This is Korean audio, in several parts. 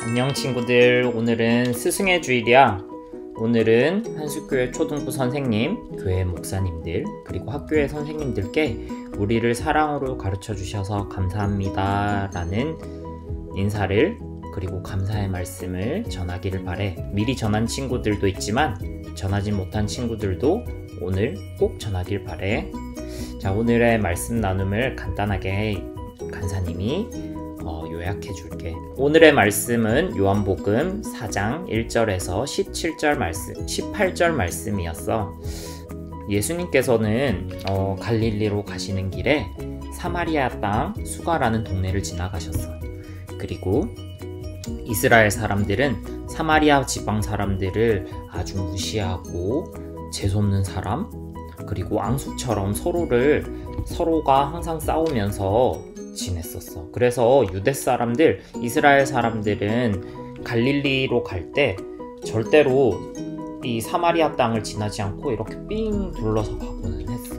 안녕 친구들, 오늘은 스승의 주일이야. 오늘은 한숫교회 초등부 선생님, 교회 목사님들, 그리고 학교의 선생님들께 우리를 사랑으로 가르쳐 주셔서 감사합니다 라는 인사를, 그리고 감사의 말씀을 전하기를 바래. 미리 전한 친구들도 있지만 전하지 못한 친구들도 오늘 꼭 전하길 바래. 자, 오늘의 말씀 나눔을 간단하게 간사님이 요약해 줄게. 오늘의 말씀은 요한복음 4장 1절에서 18절 말씀이었어. 예수님께서는 갈릴리로 가시는 길에 사마리아 땅 수가라는 동네를 지나가셨어. 그리고 이스라엘 사람들은 사마리아 지방 사람들을 아주 무시하고 재수없는 사람, 그리고 앙숙처럼 서로가 항상 싸우면서 지냈었어. 그래서 유대 사람들, 이스라엘 사람들은 갈릴리로 갈 때 절대로 이 사마리아 땅을 지나지 않고 이렇게 삥 둘러서 가고는 했어.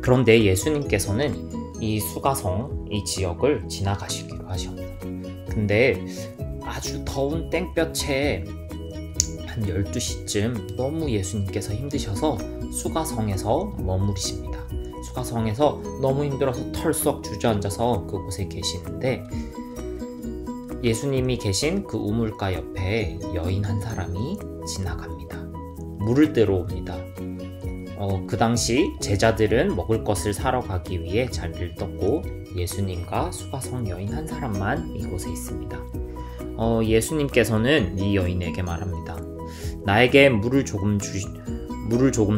그런데 예수님께서는 이 수가성, 이 지역을 지나가시기로 하셨어. 근데 아주 더운 땡볕에 한 12시쯤 너무 예수님께서 힘드셔서 수가성에서 머무르십니다. 수가성에서 너무 힘들어서 털썩 주저앉아서 그곳에 계시는데, 예수님이 계신 그 우물가 옆에 여인 한 사람이 지나갑니다. 물을 뜨러 옵니다. 그 당시 제자들은 먹을 것을 사러 가기 위해 자리를 떴고 예수님과 수가성 여인 한 사람만 이곳에 있습니다. 예수님께서는 이 여인에게 말합니다. 나에게 물을 조금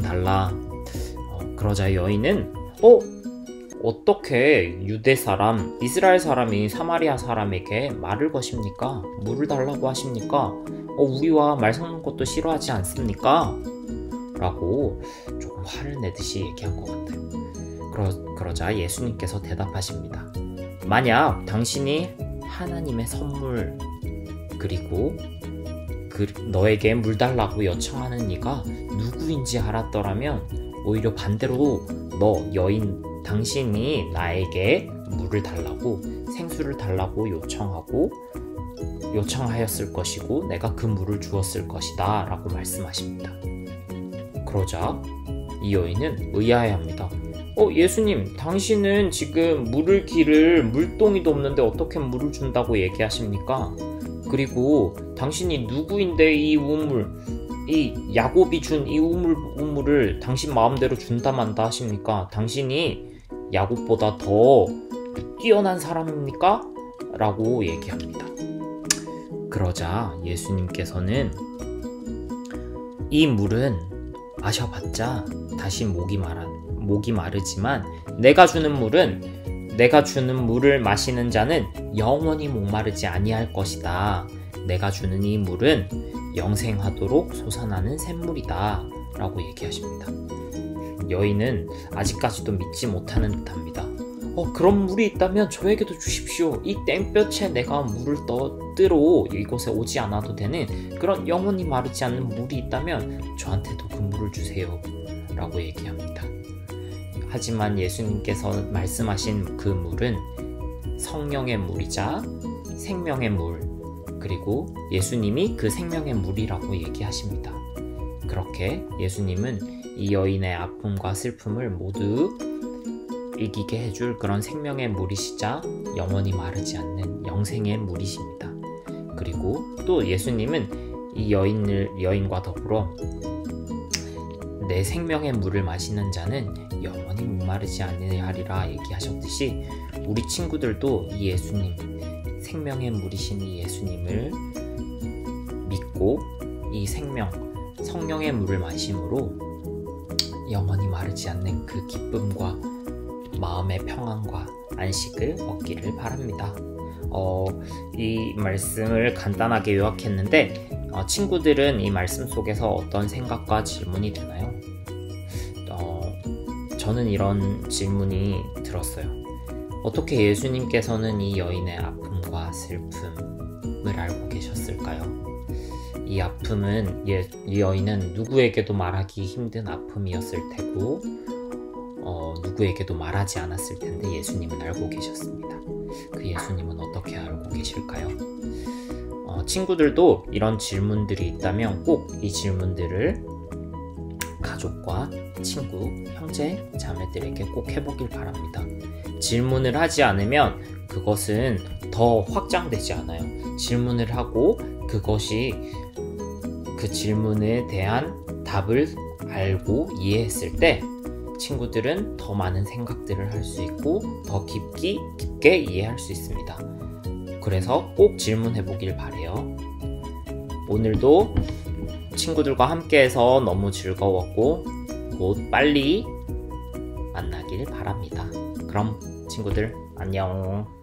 달라. 그러자 여인은 어떻게 유대 사람, 이스라엘 사람이 사마리아 사람에게 말을 거십니까? 물을 달라고 하십니까? 우리와 말 섞는 것도 싫어하지 않습니까? 라고 조금 화를 내듯이 얘기한 것 같아요. 그러자 예수님께서 대답하십니다. 만약 당신이 하나님의 선물, 그리고 너에게 물 달라고 요청하는 이가 누구인지 알았더라면 오히려 반대로 여인, 당신이 나에게 물을 달라고, 생수를 달라고 요청하였을 것이고 내가 그 물을 주었을 것이다 라고 말씀하십니다. 그러자 이 여인은 의아해합니다. 예수님, 당신은 지금 물을 기를 물동이도 없는데 어떻게 물을 준다고 얘기하십니까? 그리고 당신이 누구인데 이 야곱이 준 이 우물을 당신 마음대로 준다 만다 하십니까? 당신이 야곱보다 더 뛰어난 사람입니까? 라고 얘기합니다. 그러자 예수님께서는 이 물은 마셔봤자 다시 목이 마르지만 내가 주는 물을 마시는 자는 영원히 목마르지 아니할 것이다. 내가 주는 이 물은 영생하도록 솟아나는 샘물이다 라고 얘기하십니다. 여인은 아직까지도 믿지 못하는 듯합니다. 그런 물이 있다면 저에게도 주십시오. 이 땡볕에 내가 물을 떠들어 이곳에 오지 않아도 되는 그런 영원히 마르지 않는 물이 있다면 저한테도 그 물을 주세요 라고 얘기합니다. 하지만 예수님께서 말씀하신 그 물은 성령의 물이자 생명의 물, 그리고 예수님이 그 생명의 물이라고 얘기하십니다. 그렇게 예수님은 이 여인의 아픔과 슬픔을 모두 이기게 해줄 그런 생명의 물이시자 영원히 마르지 않는 영생의 물이십니다. 그리고 또 예수님은 이 여인과 더불어 내 생명의 물을 마시는 자는 영원히 목마르지 아니하리라 얘기하셨듯이 우리 친구들도 이 예수님, 생명의 물이신 이 예수님을 믿고 이 성령의 물을 마심으로 영원히 마르지 않는 그 기쁨과 마음의 평안과 안식을 얻기를 바랍니다. 이 말씀을 간단하게 요약했는데 친구들은 이 말씀 속에서 어떤 생각과 질문이 드나요? 저는 이런 질문이 들었어요. 어떻게 예수님께서는 이 여인의 아픔과 슬픔을 알고 계셨을까요? 이 아픔은 이 여인은 누구에게도 말하기 힘든 아픔이었을 테고 누구에게도 말하지 않았을 텐데 예수님은 알고 계셨습니다. 그 예수님은 어떻게 알고 계실까요? 친구들도 이런 질문들이 있다면 꼭 이 질문들을 가족과 친구, 형제, 자매들에게 꼭 해보길 바랍니다. 질문을 하지 않으면 그것은 더 확장되지 않아요. 질문을 하고 그것이 그 질문에 대한 답을 알고 이해했을 때 친구들은 더 많은 생각들을 할 수 있고 더 깊게 이해할 수 있습니다. 그래서 꼭 질문해 보길 바래요. 오늘도 친구들과 함께해서 너무 즐거웠고 곧 빨리 만나길 바랍니다. 그럼 친구들 안녕.